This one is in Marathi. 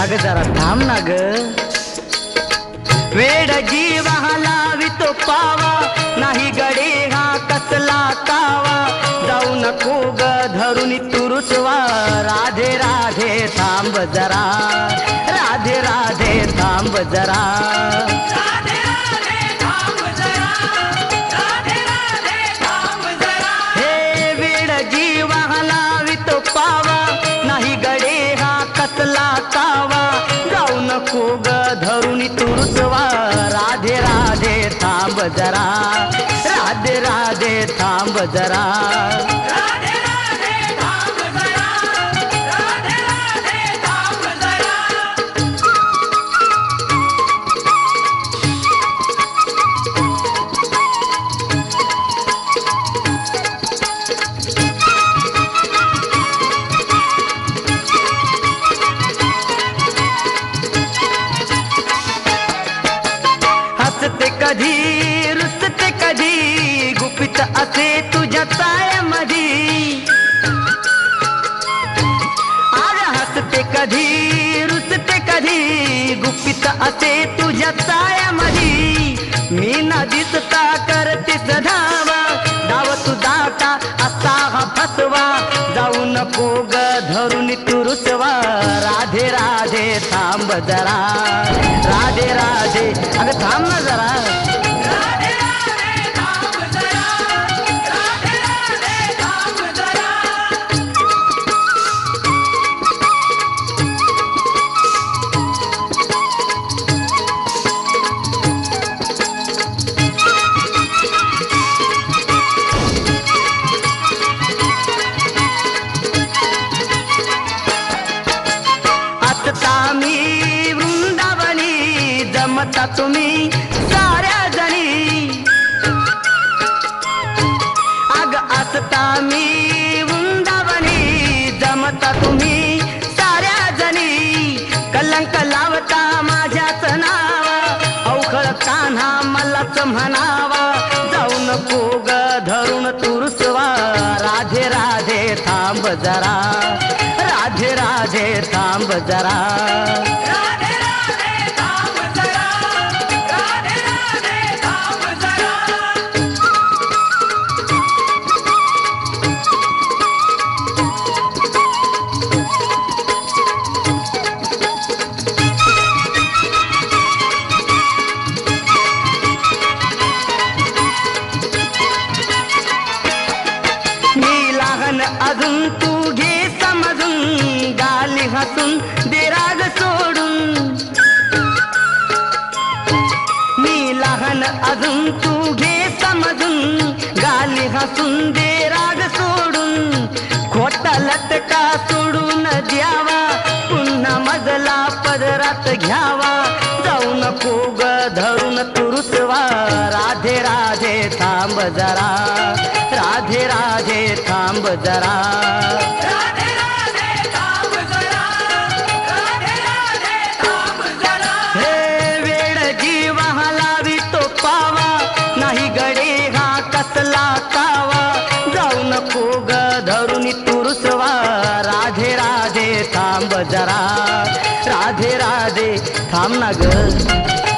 अग जरा थांब ना ग वेड जीवा लावितो पावा नाही गडे हा कसला कावा जाऊ नको ग धरून तुरुसवा राधे राधे थांब जरा राधे राधे थांब जरा हे वेड जीवा लावितो पावा नाही गडे हा कसला कावा जाऊ नको ग धरून तुरुसवा राधे राधे थांब जरा राधे राधे थांब जरा हसते कधी रुसते कधी गुपित असे तुझ्या चाळ्यामधी आज हसते कधी रुसते कधी गुपित असे तुझ्या चाळ्यामधी मी ना दिसता करतेस धावा डाव तुझा का असा हा फसवा जाऊ नको ग धरून तुरुसवा राधे राधे थांब जरा राधे राधे अगं थांब ना जरा मी वृंदावनी जमता तुम्ही साऱ्या जणी अग असता मी वृंदावनी जमता तुम्ही साऱ्या जणी कलंक लावता माझ्याच नावा अवखळ कान्हा मलाच म्हणावा जाऊ नको ग धरून तुरुसवा राधे राधे थांब जरा राधे राधे थांब जरा मी लहान अजून तू घे समजून गाली हसून दे राग सोडून मी लहान अजून तू घे समजून गाली हसून दे राग सोडून खोटा लटका सोडून द्यावा पुन्हा मजला पदरात घ्यावा जाऊ नको ग धरून तुरुसवा राधे राधे थांब जरा राधे राधे थांब जरा हे वेड जीवा लावितो पावा नाही गडे हा कसला कावा जाऊ नको ग धरून तुरुसवा राधे राधे थांब जरा राधे राधे थांब ना ग